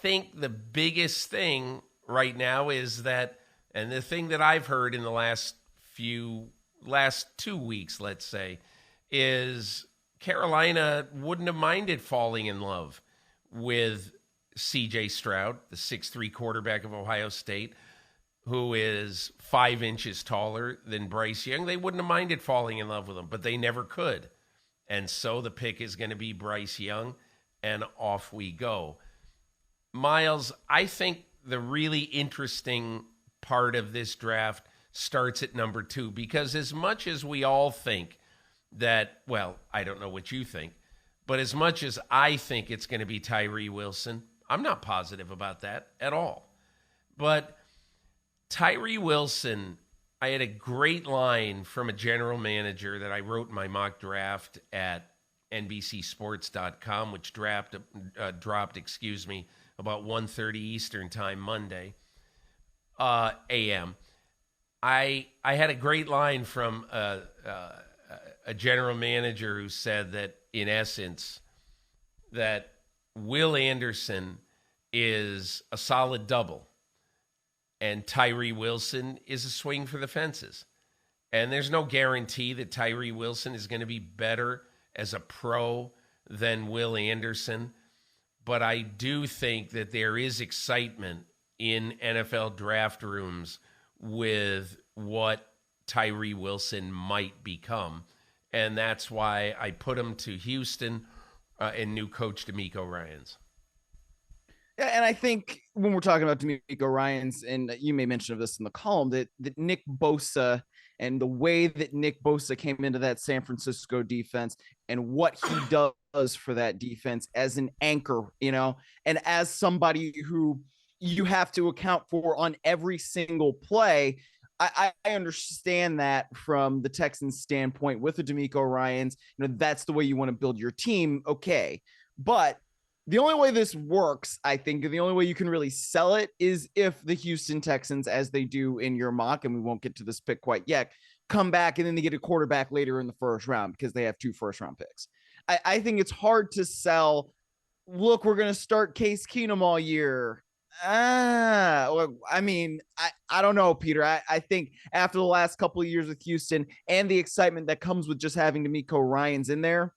think the biggest thing right now is that, and the thing that I've heard in the last 2 weeks, let's say, is Carolina wouldn't have minded falling in love with C.J. Stroud, the 6'3" quarterback of Ohio State, who is 5 inches taller than Bryce Young. They wouldn't have minded falling in love with him, but they never could. And so the pick is going to be Bryce Young, and off we go. Miles, I think the really interesting part of this draft starts at number 2, because as much as we all think that, well, I don't know what you think, but as much as I think it's going to be Tyree Wilson, I'm not positive about that at all. But Tyree Wilson, I had a great line from a general manager that I wrote in my mock draft at NBCSports.com, which dropped about 1:30 Eastern time Monday, a.m. I had a great line from a general manager who said that, in essence, that Will Anderson is a solid double and Tyree Wilson is a swing for the fences. And there's no guarantee that Tyree Wilson is going to be better as a pro than Will Anderson. But I do think that there is excitement in NFL draft rooms with what Tyree Wilson might become. And that's why I put him to Houston and new coach DeMeco Ryans. Yeah, and I think when we're talking about DeMeco Ryans, and you may mention of this in the column, that Nick Bosa and the way that Nick Bosa came into that San Francisco defense and what he does for that defense as an anchor, and as somebody who you have to account for on every single play. I understand that from the Texans' standpoint with the DeMeco Ryans, that's the way you want to build your team. Okay. But the only way this works, I think, and the only way you can really sell it is if the Houston Texans, as they do in your mock, and we won't get to this pick quite yet, come back and then they get a quarterback later in the first round because they have 2 first-round picks. I think it's hard to sell, look, we're going to start Case Keenum all year. I don't know, Peter. I think after the last couple of years with Houston and the excitement that comes with just having DeMeco Ryans in there,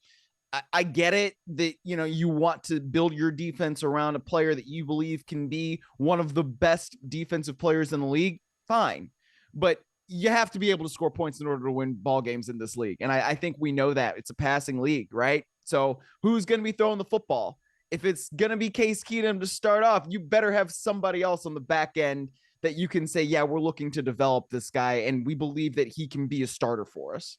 I get it that, you want to build your defense around a player that you believe can be one of the best defensive players in the league. Fine. But you have to be able to score points in order to win ball games in this league. And I think we know that it's a passing league, right? So who's going to be throwing the football? If it's going to be Case Keenum to start off, you better have somebody else on the back end that you can say, yeah, we're looking to develop this guy, and we believe that he can be a starter for us.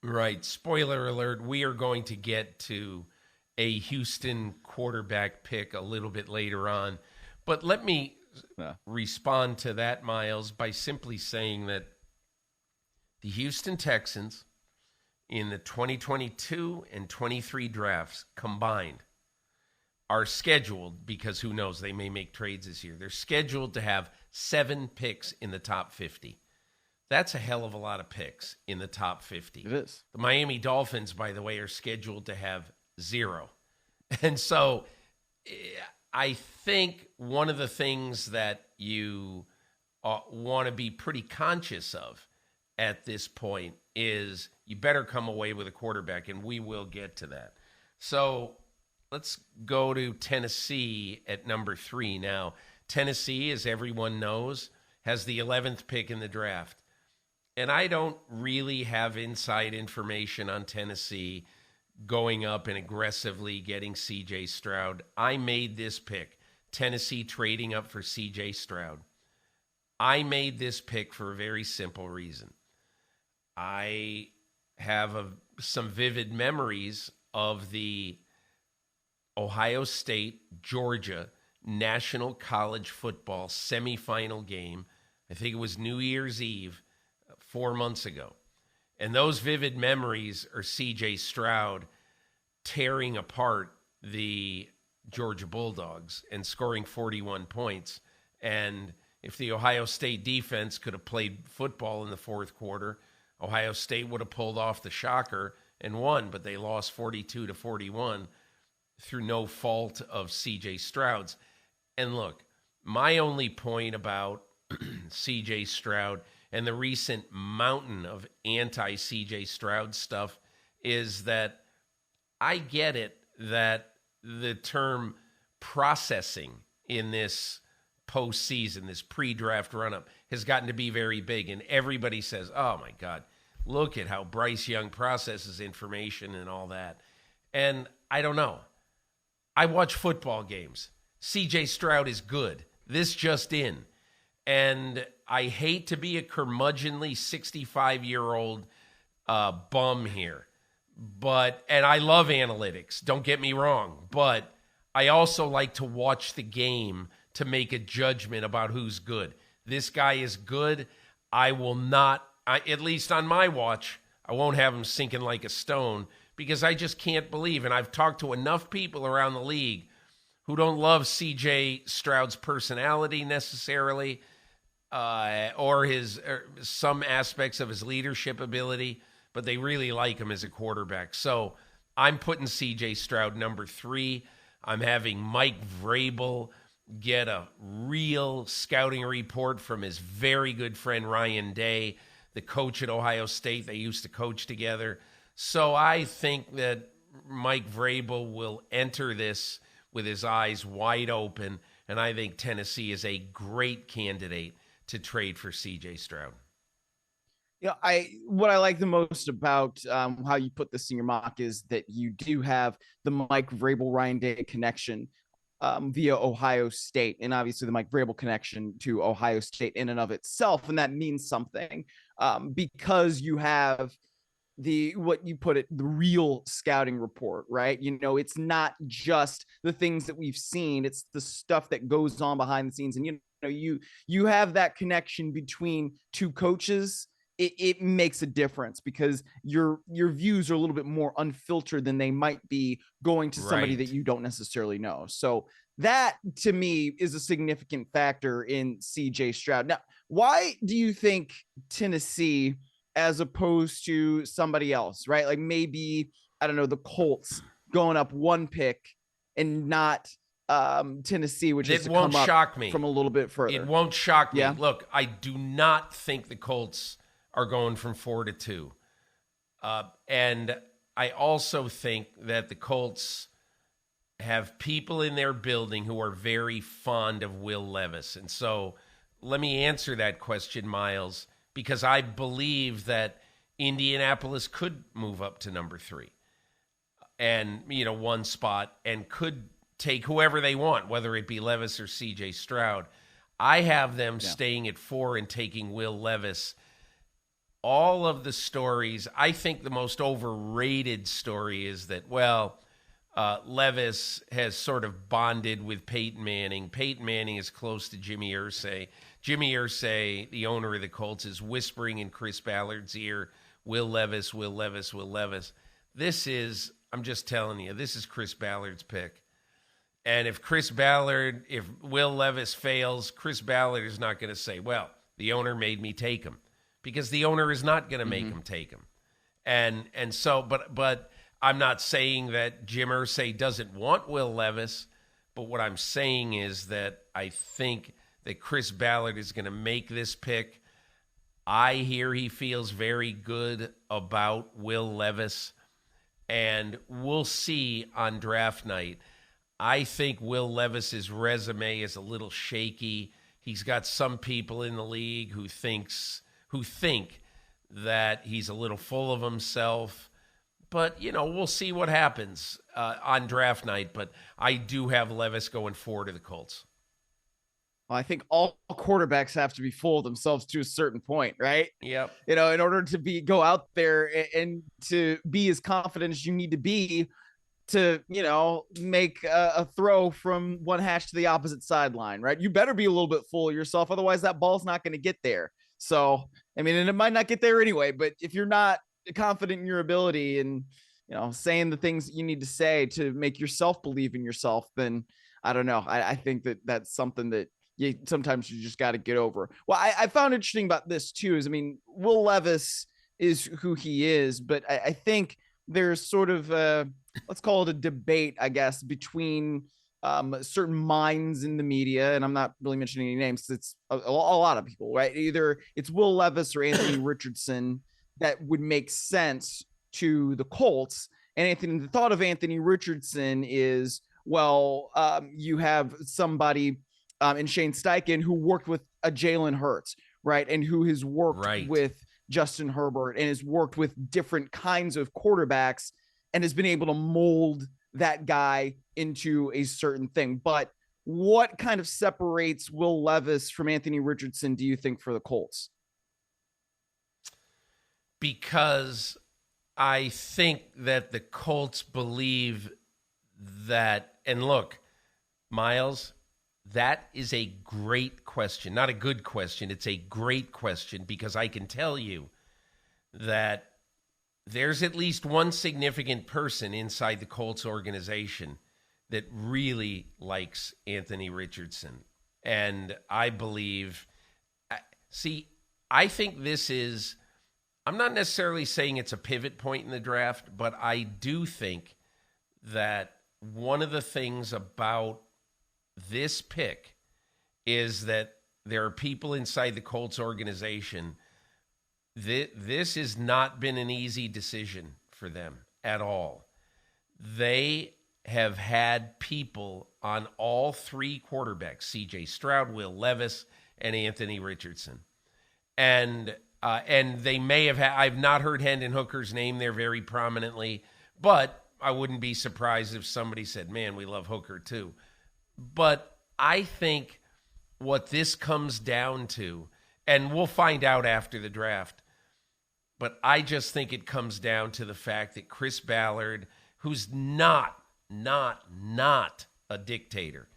Right. Spoiler alert, we are going to get to a Houston quarterback pick a little bit later on. But let me respond to that, Miles, by simply saying that the Houston Texans in the 2022 and 23 drafts combined are scheduled, because who knows, they may make trades this year. They're scheduled to have 7 picks in the top 50. That's a hell of a lot of picks in the top 50. It is. The Miami Dolphins, by the way, are scheduled to have 0. And so I think one of the things that you want to be pretty conscious of at this point is you better come away with a quarterback, and we will get to that. So let's go to Tennessee at number 3 now. Tennessee, as everyone knows, has the 11th pick in the draft. And I don't really have inside information on Tennessee going up and aggressively getting C.J. Stroud. I made this pick, Tennessee trading up for C.J. Stroud. I made this pick for a very simple reason. I have some vivid memories of the Ohio State-Georgia National College Football semifinal game. I think it was New Year's Eve 4 months ago. And those vivid memories are C.J. Stroud tearing apart the Georgia Bulldogs and scoring 41 points. And if the Ohio State defense could have played football in the fourth quarter, Ohio State would have pulled off the shocker and won, but they lost 42-41. through no fault of CJ Stroud's. And look, my only point about CJ Stroud and the recent mountain of anti-CJ Stroud stuff is that I get it that the term processing in this postseason, this pre-draft run-up, has gotten to be very big. And everybody says, oh, my God, look at how Bryce Young processes information and all that. And I don't know. I watch football games. CJ Stroud is good. This just in. And I hate to be a curmudgeonly 65-year-old bum here. And I love analytics, don't get me wrong. But I also like to watch the game to make a judgment about who's good. This guy is good. I will not, at least on my watch, I won't have him sinking like a stone because I just can't believe. And I've talked to enough people around the league who don't love CJ Stroud's personality necessarily or some aspects of his leadership ability, but they really like him as a quarterback. So I'm putting CJ Stroud number 3. I'm having Mike Vrabel get a real scouting report from his very good friend Ryan Day, the coach at Ohio State. They used to coach together. So I think that Mike Vrabel will enter this with his eyes wide open, and I think Tennessee is a great candidate to trade for CJ Stroud. Yeah, what I like the most about how you put this in your mock is that you do have the Mike Vrabel Ryan Day connection via Ohio State, and obviously the Mike Vrabel connection to Ohio State in and of itself, and that means something because you have the real scouting report, right? You know, it's not just the things that we've seen; it's the stuff that goes on behind the scenes, and you have that connection between two coaches. It makes a difference because your views are a little bit more unfiltered than they might be going to somebody that you don't necessarily know. So that to me is a significant factor in CJ Stroud. Now, why do you think Tennessee as opposed to somebody else, right? Like maybe, I don't know, the Colts going up 1 pick and not Tennessee, which is won't shock me from a little bit further. It won't shock me. Look, I do not think the Colts are going from 4 to 2. And I also think that the Colts have people in their building who are very fond of Will Levis. And so let me answer that question, Miles, because I believe that Indianapolis could move up to number 3 and, 1 spot and could take whoever they want, whether it be Levis or CJ Stroud. I have them staying at 4 and taking Will Levis. All of the stories, I think the most overrated story is that, Levis has sort of bonded with Peyton Manning. Peyton Manning is close to Jimmy Irsay. Jimmy Irsay, the owner of the Colts, is whispering in Chris Ballard's ear, Will Levis, Will Levis, Will Levis. I'm just telling you, this is Chris Ballard's pick. And if Will Levis fails, Chris Ballard is not going to say, well, the owner made me take him. Because the owner is not going to make him take him. And so, but I'm not saying that Jim Irsay doesn't want Will Levis, but what I'm saying is that I think that Chris Ballard is going to make this pick. I hear he feels very good about Will Levis, and we'll see on draft night. I think Will Levis's resume is a little shaky. He's got some people in the league who think that he's a little full of himself. But, we'll see what happens on draft night. But I do have Levis going 4 to the Colts. Well, I think all quarterbacks have to be full of themselves to a certain point, right? Yep. In order to go out there and to be as confident as you need to be to, make a throw from one hash to the opposite sideline, right? You better be a little bit full of yourself. Otherwise, that ball's not going to get there. So, and it might not get there anyway, but if you're not confident in your ability and, saying the things that you need to say to make yourself believe in yourself, then I don't know. I think that that's something that sometimes you just got to get over. Well, I found interesting about this too, is, Will Levis is who he is, but I think there's sort of let's call it a debate, I guess, between certain minds in the media, and I'm not really mentioning any names because it's a lot of people, right? Either it's Will Levis or Anthony Richardson that would make sense to the Colts. And the thought of Anthony Richardson is, well, you have somebody in Shane Steichen who worked with a Jalen Hurts, right? And who has worked with Justin Herbert and has worked with different kinds of quarterbacks and has been able to mold that guy into a certain thing. But what kind of separates Will Levis from Anthony Richardson, do you think, for the Colts? Because I think that the Colts believe that, and look, Miles, that is a great question. Not a good question. It's a great question because I can tell you that there's at least one significant person inside the Colts organization that really likes Anthony Richardson. And I believe, I think this is, I'm not necessarily saying it's a pivot point in the draft, but I do think that one of the things about this pick is that there are people inside the Colts organization. This has not been an easy decision for them at all. They have had people on all three quarterbacks, CJ Stroud, Will Levis, and Anthony Richardson. And they may have had, I've not heard Hendon Hooker's name there very prominently, but I wouldn't be surprised if somebody said, man, we love Hooker too. But I think what this comes down to, and we'll find out after the draft, but I just think it comes down to the fact that Chris Ballard, who's not a dictator.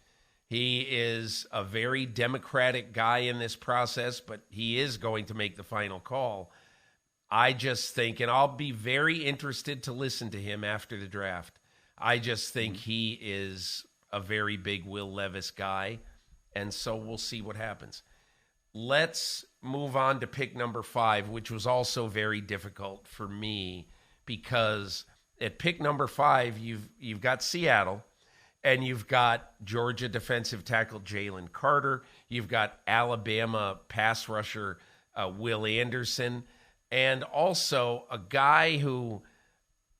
He is a very democratic guy in this process, but he is going to make the final call. I just think, and I'll be very interested to listen to him after the draft, I just think he is a very big Will Levis guy, and so we'll see what happens. Let's move on to pick number 5, which was also very difficult for me because at pick number 5, you've got Seattle, and you've got Georgia defensive tackle Jalen Carter. You've got Alabama pass rusher Willie Anderson, and also a guy who,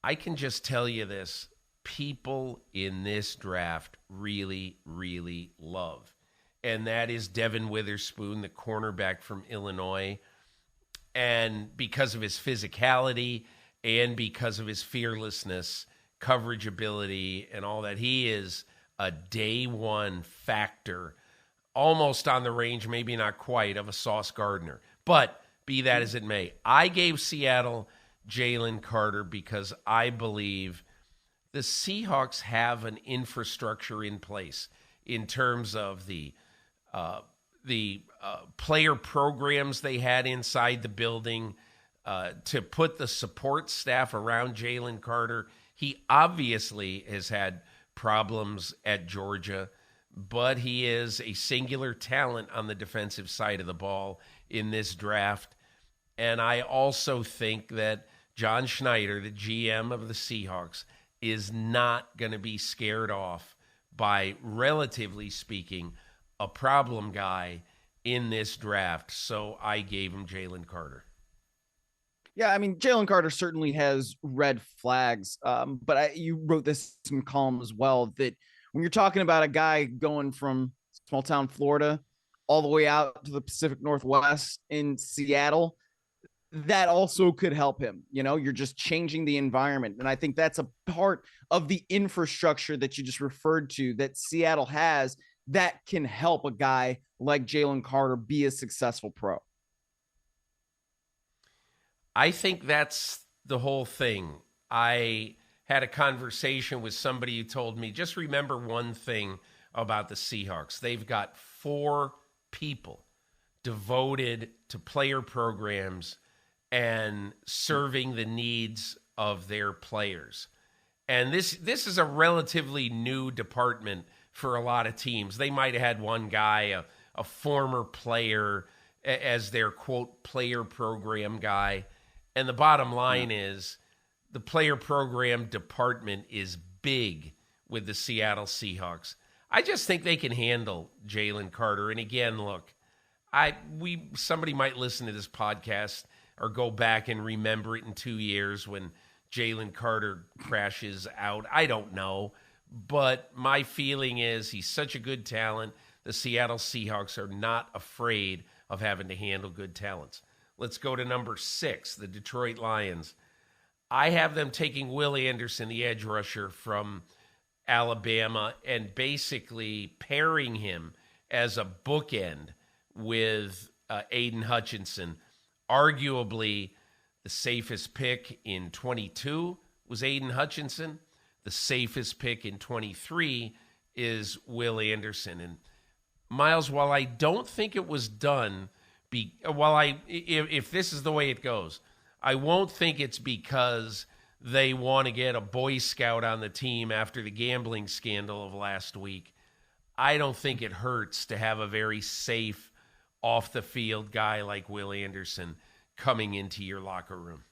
I can just tell you this, people in this draft really, really love. And that is Devin Witherspoon, the cornerback from Illinois. And because of his physicality and because of his fearlessness, coverage ability, and all that, he is a day one factor, almost on the range, maybe not quite, of a Sauce Gardner. But be that as it may, I gave Seattle Jalen Carter because I believe the Seahawks have an infrastructure in place in terms of the player programs they had inside the building to put the support staff around Jalen Carter. He obviously has had problems at Georgia, but he is a singular talent on the defensive side of the ball in this draft. And I also think that John Schneider, the GM of the Seahawks, is not going to be scared off by, relatively speaking, a problem guy in this draft. So I gave him Jalen Carter. Yeah, I mean, Jalen Carter certainly has red flags, but you wrote this in column as well, that when you're talking about a guy going from small town Florida all the way out to the Pacific Northwest in Seattle, that also could help him. You know, you're just changing the environment. And I think that's a part of the infrastructure that you just referred to that Seattle has that can help a guy like Jalen Carter be a successful pro. I think that's the whole thing. I had a conversation with somebody who told me, just remember one thing about the Seahawks. They've got 4 people devoted to player programs and serving the needs of their players. And this is a relatively new department for a lot of teams. They might have had one guy, a former player, as their, quote, player program guy. And the bottom line is the player program department is big with the Seattle Seahawks. I just think they can handle Jalen Carter. And again, look, somebody might listen to this podcast or go back and remember it in 2 years when Jalen Carter crashes out. I don't know. But my feeling is he's such a good talent. The Seattle Seahawks are not afraid of having to handle good talents. Let's go to number 6, the Detroit Lions. I have them taking Willie Anderson, the edge rusher from Alabama, and basically pairing him as a bookend with Aiden Hutchinson. Arguably, the safest pick in 22 was Aiden Hutchinson. The safest pick in 23 is Will Anderson. And Miles, while I don't think it was done, if this is the way it goes, I won't think it's because they want to get a Boy Scout on the team after the gambling scandal of last week. I don't think it hurts to have a very safe, off-the-field guy like Will Anderson coming into your locker room.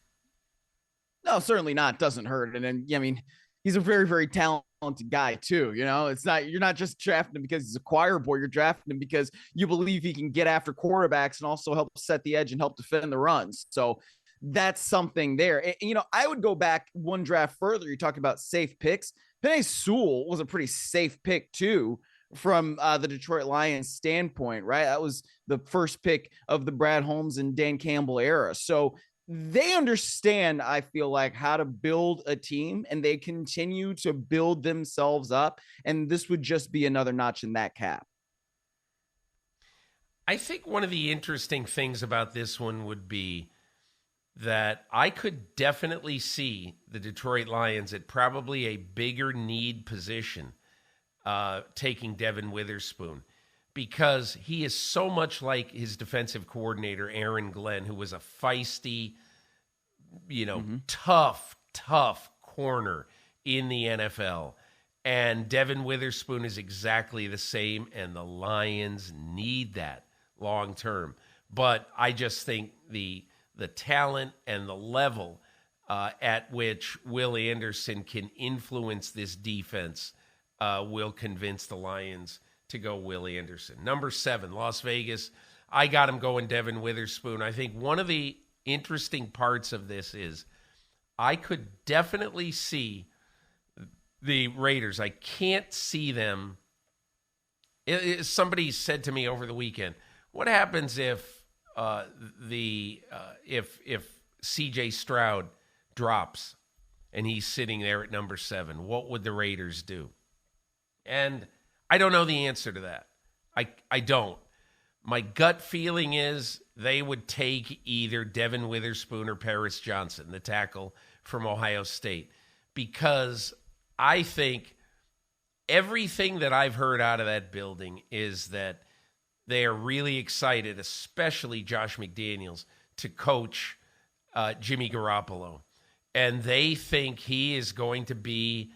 No, certainly not. Doesn't hurt. And then, I mean, he's a very, very talented guy too. You know, you're not just drafting him because he's a choir boy. You're drafting him because you believe he can get after quarterbacks and also help set the edge and help defend the runs. So that's something there. And, you know, I would go back one draft further. You're talking about safe picks. Penei Sewell was a pretty safe pick too from the Detroit Lions standpoint, right? That was the first pick of the Brad Holmes and Dan Campbell era. So they understand, I feel like, how to build a team, and they continue to build themselves up. And this would just be another notch in that cap. I think one of the interesting things about this one would be that I could definitely see the Detroit Lions at probably a bigger need position taking Devin Witherspoon, because he is so much like his defensive coordinator, Aaron Glenn, who was a feisty, tough corner in the NFL. And Devin Witherspoon is exactly the same, and the Lions need that long term. But I just think the talent and the level at which Will Anderson can influence this defense will convince the Lions to go Will Anderson. Number 7, Las Vegas. I got him going Devin Witherspoon. I think one of the interesting parts of this is I could definitely see the Raiders. I can't see them. Somebody said to me over the weekend, what happens if CJ Stroud drops and he's sitting there at number 7? What would the Raiders do? And I don't know the answer to that. I don't. My gut feeling is they would take either Devin Witherspoon or Paris Johnson, the tackle from Ohio State, because I think everything that I've heard out of that building is that they are really excited, especially Josh McDaniels, to coach Jimmy Garoppolo. And they think he is going to be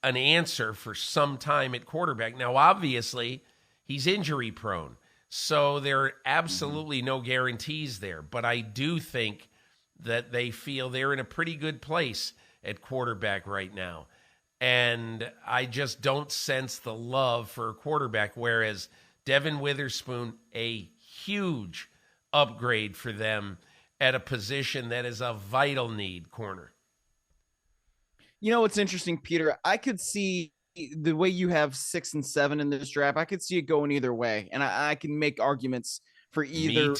an answer for some time at quarterback. Now, obviously, he's injury prone, so there are absolutely no guarantees there. But I do think that they feel they're in a pretty good place at quarterback right now. And I just don't sense the love for a quarterback, whereas Devin Witherspoon, a huge upgrade for them at a position that is a vital need, corner. You know what's interesting, Peter? I could see the way you have 6 and 7 in this draft. I could see it going either way, and I can make arguments for either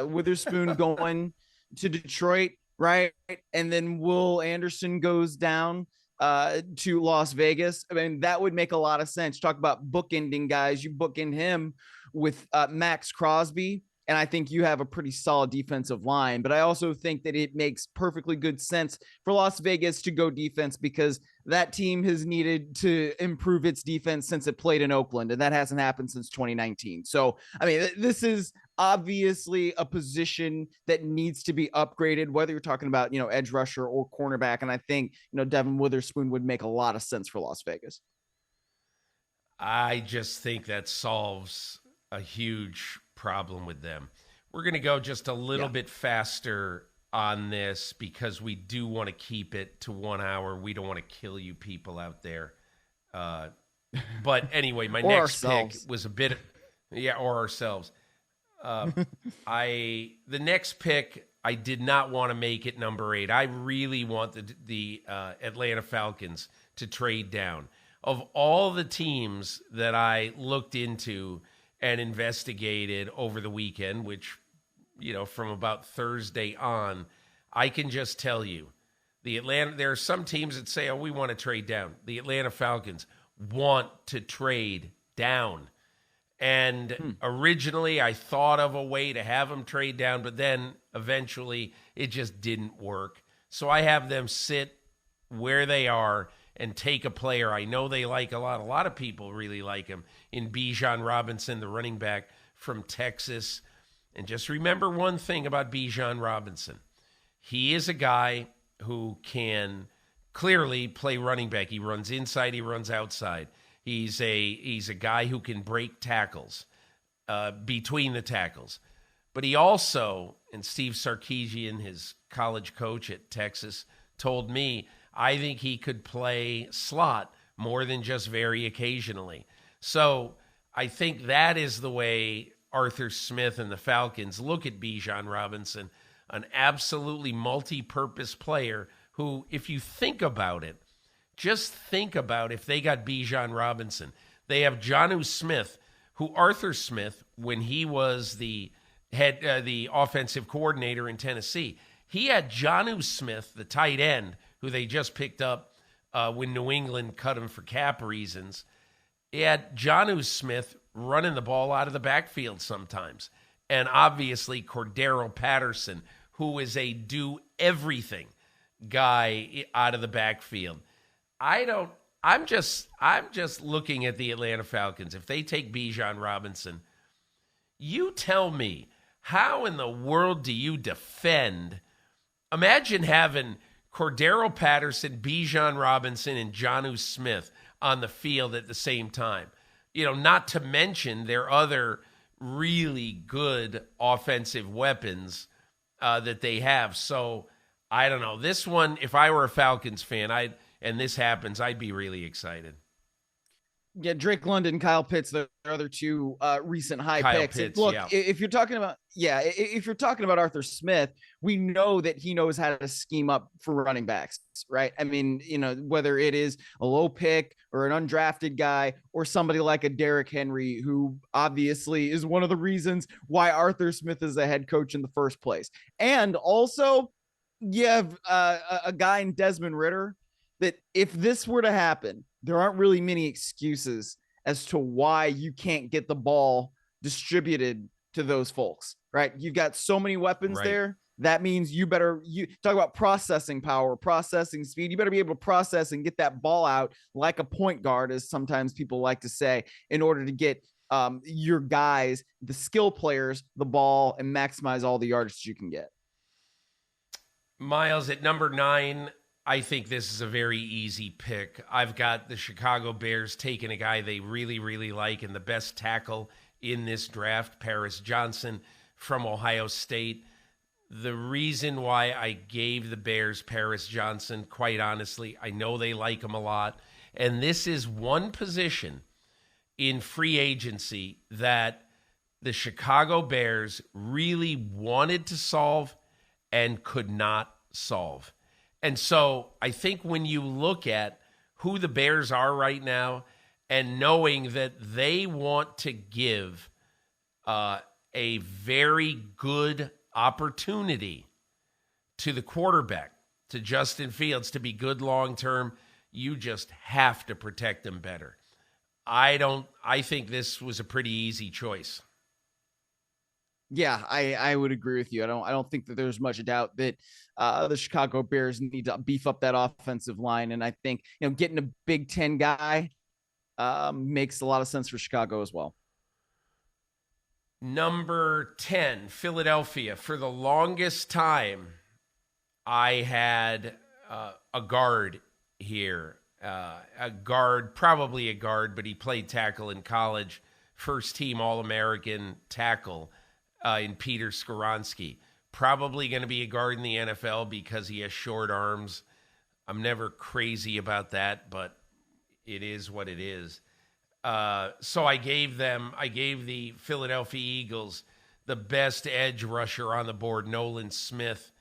Witherspoon going to Detroit, right, and then Will Anderson goes down to Las Vegas. I mean, that would make a lot of sense. Talk about bookending guys. You bookend him with Max Crosby, and I think you have a pretty solid defensive line. But I also think that it makes perfectly good sense for Las Vegas to go defense, because that team has needed to improve its defense since it played in Oakland, and that hasn't happened since 2019. So, I mean, this is obviously a position that needs to be upgraded, whether you're talking about, edge rusher or cornerback. And I think, Devin Witherspoon would make a lot of sense for Las Vegas. I just think that solves a huge problem with them. We're going to go just a little bit faster on this because we do want to keep it to 1 hour. We don't want to kill you people out there. But anyway, my next pick was a bit, or ourselves. The next pick, I did not want to make it number 8. I really want the Atlanta Falcons to trade down. Of all the teams that I looked into and investigated over the weekend, which, from about Thursday on, I can just tell you, there are some teams that say, we want to trade down. The Atlanta Falcons want to trade down. And originally I thought of a way to have them trade down, but then eventually it just didn't work. So I have them sit where they are and take a player I know they like a lot. A lot of people really like him in Bijan Robinson, the running back from Texas. And just remember one thing about Bijan Robinson. He is a guy who can clearly play running back. He runs inside, he runs outside. He's a guy who can break tackles between the tackles. But he also, and Steve Sarkisian, his college coach at Texas, told me, I think he could play slot more than just very occasionally. So I think that is the way Arthur Smith and the Falcons look at Bijan Robinson, an absolutely multi-purpose player who, if you think about it, just think about if they got Bijan Robinson. They have Jonnu Smith, who Arthur Smith, when he was the offensive coordinator in Tennessee, he had Jonnu Smith, the tight end, who they just picked up when New England cut him for cap reasons. He had Jonnu Smith running the ball out of the backfield sometimes. And obviously Cordero Patterson, who is a do-everything guy out of the backfield. I'm just looking at the Atlanta Falcons. If they take Bijan Robinson, you tell me, how in the world do you defend? Imagine having Cordero Patterson, Bijan Robinson, and Jonnu Smith on the field at the same time. Not to mention their other really good offensive weapons that they have. So I don't know. This one, if I were a Falcons fan, and this happens, I'd be really excited. Yeah, Drake London, Kyle Pitts, the other two recent high picks. Pitts, look, yeah. if you're talking about Arthur Smith, we know that he knows how to scheme up for running backs, right? I mean, whether it is a low pick or an undrafted guy or somebody like a Derrick Henry, who obviously is one of the reasons why Arthur Smith is the head coach in the first place. And also, you have a guy in Desmond Ridder that if this were to happen, there aren't really many excuses as to why you can't get the ball distributed to those folks, right? You've got so many weapons there. That means you talk about processing power, processing speed. You better be able to process and get that ball out like a point guard, as sometimes people like to say, in order to get your guys, the skill players, the ball and maximize all the yardage you can get. Miles, at number 9, I think this is a very easy pick. I've got the Chicago Bears taking a guy they really, really like, and the best tackle in this draft, Paris Johnson from Ohio State. The reason why I gave the Bears Paris Johnson, quite honestly, I know they like him a lot. And this is one position in free agency that the Chicago Bears really wanted to solve and could not solve. And so I think when you look at who the Bears are right now and knowing that they want to give a very good opportunity to the quarterback, to Justin Fields, to be good long-term, you just have to protect them better. I think this was a pretty easy choice. Yeah, I would agree with you. I don't think that there's much doubt that the Chicago Bears need to beef up that offensive line. And I think, getting a Big Ten guy makes a lot of sense for Chicago as well. Number 10, Philadelphia. For the longest time, I had a guard here. Probably a guard, but he played tackle in college. First team All-American tackle in Peter Skoronski. probably going to be a guard in the NFL because he has short arms. I'm never crazy about that, but it is what it is. So I gave the Philadelphia Eagles the best edge rusher on the board, Nolan Smith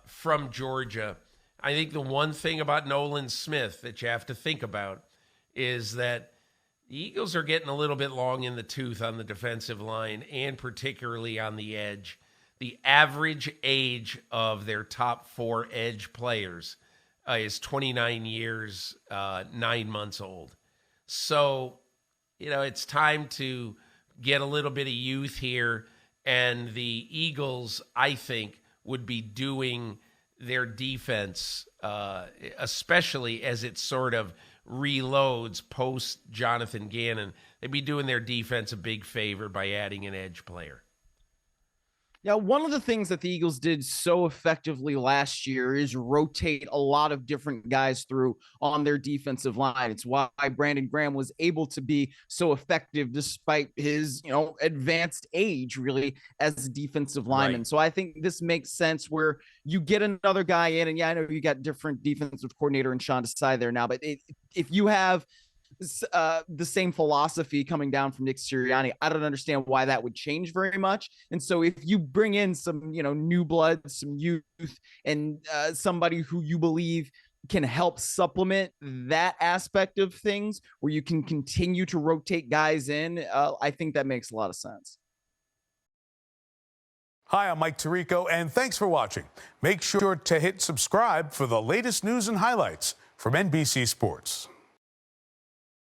from Georgia. I think the one thing about Nolan Smith that you have to think about is that the Eagles are getting a little bit long in the tooth on the defensive line and particularly on the edge. The average age of their top 4 edge players is 29 years, 9 months old. So, it's time to get a little bit of youth here. And the Eagles, I think, would be doing their defense, especially as it sort of reloads post Jonathan Gannon. They'd be doing their defense a big favor by adding an edge player. Yeah, one of the things that the Eagles did so effectively last year is rotate a lot of different guys through on their defensive line. It's why Brandon Graham was able to be so effective despite his, advanced age, really, as a defensive lineman. Right. So I think this makes sense where you get another guy in, and I know you got different defensive coordinator and Sean Desai there now, but if you have the same philosophy coming down from Nick Sirianni, I don't understand why that would change very much. And so if you bring in some, new blood, some youth, and somebody who you believe can help supplement that aspect of things where you can continue to rotate guys in, I think that makes a lot of sense. Hi, I'm Mike Tirico, and thanks for watching. Make sure to hit subscribe for the latest news and highlights from NBC Sports.